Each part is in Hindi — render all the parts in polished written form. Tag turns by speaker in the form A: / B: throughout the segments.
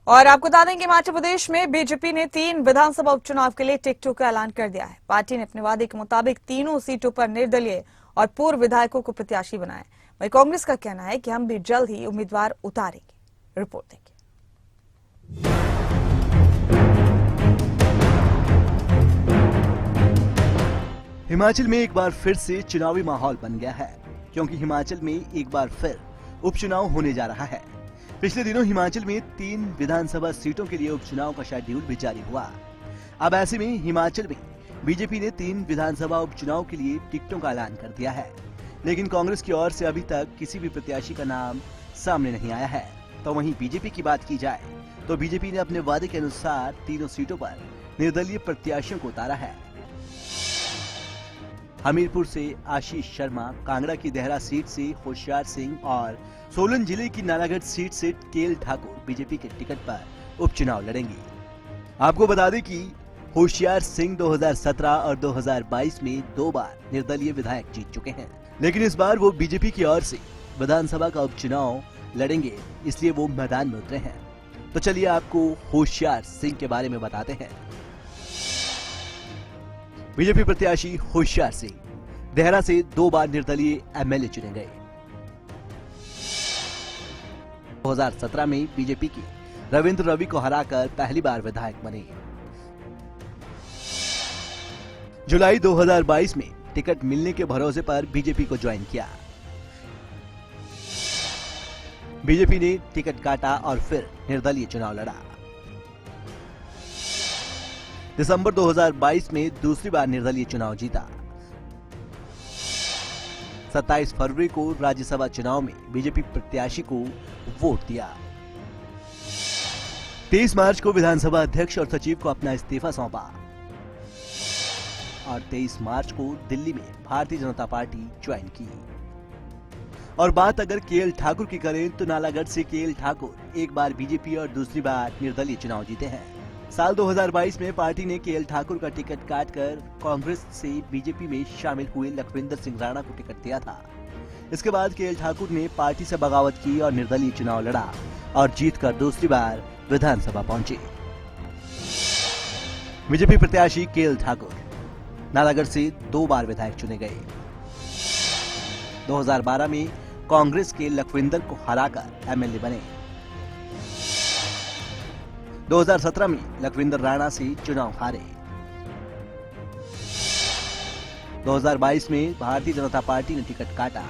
A: और आपको बता दें कि हिमाचल प्रदेश में बीजेपी ने 3 विधानसभा उपचुनाव के लिए टिकटों का ऐलान कर दिया है। पार्टी ने अपने वादे के मुताबिक तीनों सीटों पर निर्दलीय और पूर्व विधायकों को प्रत्याशी बनाया। वहीं कांग्रेस का कहना है कि हम भी जल्द ही उम्मीदवार उतारेंगे। रिपोर्ट देखिए।
B: हिमाचल में एक बार फिर से चुनावी माहौल बन गया है, क्योंकि हिमाचल में एक बार फिर उपचुनाव होने जा रहा है। पिछले दिनों हिमाचल में 3 विधानसभा सीटों के लिए उपचुनाव का शेड्यूल भी जारी हुआ। अब ऐसे में हिमाचल में बीजेपी ने 3 विधानसभा उपचुनाव के लिए टिकटों का ऐलान कर दिया है, लेकिन कांग्रेस की ओर से अभी तक किसी भी प्रत्याशी का नाम सामने नहीं आया है। तो वहीं बीजेपी की बात की जाए तो बीजेपी ने अपने वादे के अनुसार तीनों सीटों पर निर्दलीय प्रत्याशियों को उतारा है। हमीरपुर से आशीष शर्मा, कांगड़ा की देहरा सीट से होशियार सिंह और सोलन जिले की नालागढ़ सीट से केएल ठाकुर बीजेपी के टिकट पर उपचुनाव लड़ेंगे। आपको बता दें कि होशियार सिंह 2017 और 2022 में 2 बार निर्दलीय विधायक जीत चुके हैं, लेकिन इस बार वो बीजेपी की ओर से विधानसभा का उपचुनाव लड़ेंगे, इसलिए वो मैदान में उतरे हैं। तो चलिए आपको होशियार सिंह के बारे में बताते हैं। बीजेपी प्रत्याशी होशियार सिंह देहरा से 2 बार निर्दलीय एमएलए चुने गए। 2017 में बीजेपी के रविंद्र रवि को हराकर पहली बार विधायक बने। जुलाई 2022 में टिकट मिलने के भरोसे पर बीजेपी को ज्वाइन किया। बीजेपी ने टिकट काटा और फिर निर्दलीय चुनाव लड़ा। दिसंबर 2022 में दूसरी बार निर्दलीय चुनाव जीता। 27 फरवरी को राज्यसभा चुनाव में बीजेपी प्रत्याशी को वोट दिया। 23 मार्च को विधानसभा अध्यक्ष और सचिव को अपना इस्तीफा सौंपा और 23 मार्च को दिल्ली में भारतीय जनता पार्टी ज्वाइन की। और बात अगर केएल ठाकुर की करें तो नालागढ़ से केएल ठाकुर एक बार बीजेपी और दूसरी बार निर्दलीय चुनाव जीते हैं। साल 2022 में पार्टी ने केएल ठाकुर का टिकट काटकर कांग्रेस से बीजेपी में शामिल हुए लखविंदर सिंह राणा को टिकट दिया था। इसके बाद केएल ठाकुर ने पार्टी से बगावत की और निर्दलीय चुनाव लड़ा और जीतकर दूसरी बार विधानसभा पहुंचे। बीजेपी प्रत्याशी केएल ठाकुर नालागढ़ से 2 बार विधायक चुने गए। 2012 में कांग्रेस के लखविंदर को हराकर एमएलए बने। 2017 में लखविंदर राणा से चुनाव हारे। 2022 में भारतीय जनता पार्टी ने टिकट काटा।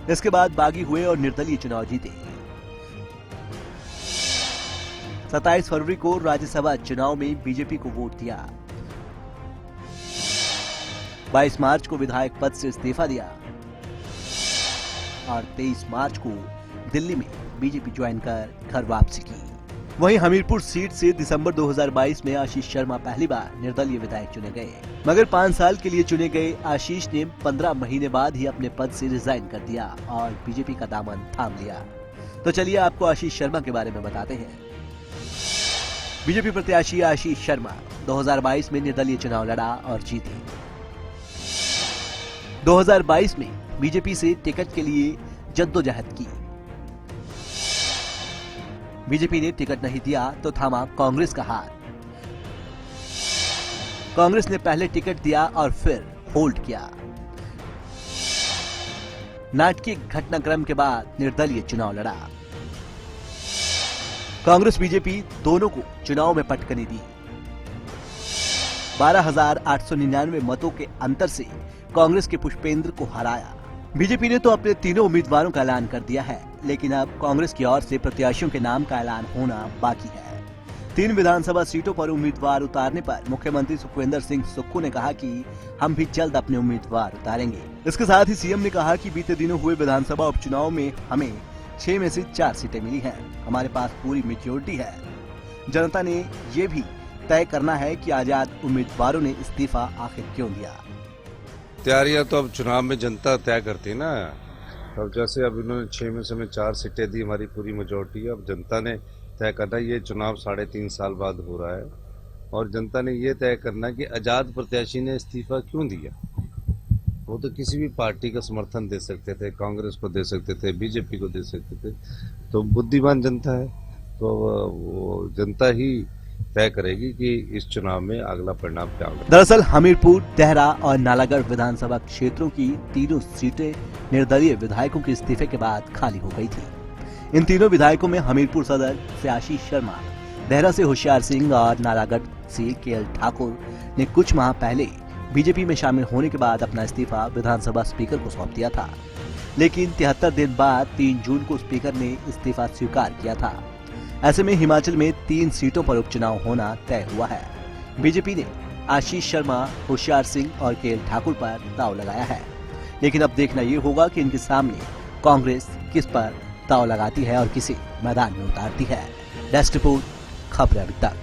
B: इसके बाद बागी हुए और निर्दलीय चुनाव जीते। 27 फरवरी को राज्यसभा चुनाव में बीजेपी को वोट दिया। 22 मार्च को विधायक पद से इस्तीफा दिया और 23 मार्च को दिल्ली में बीजेपी ज्वाइन कर घर वापसी की। वहीं हमीरपुर सीट से दिसंबर 2022 में आशीष शर्मा पहली बार निर्दलीय विधायक चुने गए, मगर 5 साल के लिए चुने गए आशीष ने 15 महीने बाद ही अपने पद से रिजाइन कर दिया और बीजेपी का दामन थाम लिया। तो चलिए आपको आशीष शर्मा के बारे में बताते हैं। बीजेपी प्रत्याशी आशीष शर्मा 2022 में निर्दलीय चुनाव लड़ा और जीते। 2022 में बीजेपी से टिकट के लिए जद्दोजहद की। बीजेपी ने टिकट नहीं दिया तो थामा कांग्रेस का हाथ। कांग्रेस ने पहले टिकट दिया और फिर होल्ड किया। नाटकीय घटनाक्रम के बाद निर्दलीय चुनाव लड़ा। कांग्रेस बीजेपी दोनों को चुनाव में पटकनी दी। 12,899 मतों के अंतर से कांग्रेस के पुष्पेंद्र को हराया। बीजेपी ने तो अपने तीनों उम्मीदवारों का ऐलान कर दिया है, लेकिन अब कांग्रेस की ओर से प्रत्याशियों के नाम का ऐलान होना बाकी है। 3 विधानसभा सीटों पर उम्मीदवार उतारने पर मुख्यमंत्री सुखविंदर सिंह सुक्खू ने कहा कि हम भी जल्द अपने उम्मीदवार उतारेंगे। इसके साथ ही सीएम ने कहा कि बीते दिनों हुए विधानसभा उपचुनाव में हमें 6 में से 4 सीटें मिली हैं। हमारे पास पूरी मेजोरिटी है। जनता ने ये भी तय करना है कि आजाद उम्मीदवारों ने इस्तीफा आखिर क्यों दिया।
C: तैयारियां तो अब चुनाव में जनता तय करती है ना। अब जैसे अब इन्होंने 6 में से हमें 4 सीटें दी, हमारी पूरी मेजोरिटी है। अब जनता ने तय करना, ये चुनाव 3.5 साल बाद हो रहा है और जनता ने ये तय करना कि आजाद प्रत्याशी ने इस्तीफा क्यों दिया। वो तो किसी भी पार्टी का समर्थन दे सकते थे, कांग्रेस को दे सकते थे, बीजेपी को दे सकते थे। तो बुद्धिमान जनता है, तो वो जनता ही तय करेगी कि इस चुनाव में अगला परिणाम क्या होगा।
B: दरअसल हमीरपुर, देहरा और नालागढ़ विधानसभा क्षेत्रों की तीनों सीटें निर्दलीय विधायकों के इस्तीफे के बाद खाली हो गई थी। इन तीनों विधायकों में हमीरपुर सदर से आशीष शर्मा, देहरा से होशियार सिंह और नालागढ़ से केएल ठाकुर ने कुछ माह पहले बीजेपी में शामिल होने के बाद अपना इस्तीफा विधानसभा स्पीकर को सौंप दिया था, लेकिन 73 दिन बाद 3 जून को स्पीकर ने इस्तीफा स्वीकार किया था। ऐसे में हिमाचल में 3 सीटों पर उपचुनाव होना तय हुआ है। बीजेपी ने आशीष शर्मा, होशियार सिंह और केएल ठाकुर पर दांव लगाया है, लेकिन अब देखना ये होगा कि इनके सामने कांग्रेस किस पर दांव लगाती है और किसे मैदान में उतारती है। डेस्क रिपोर्ट, खबर अभी तक।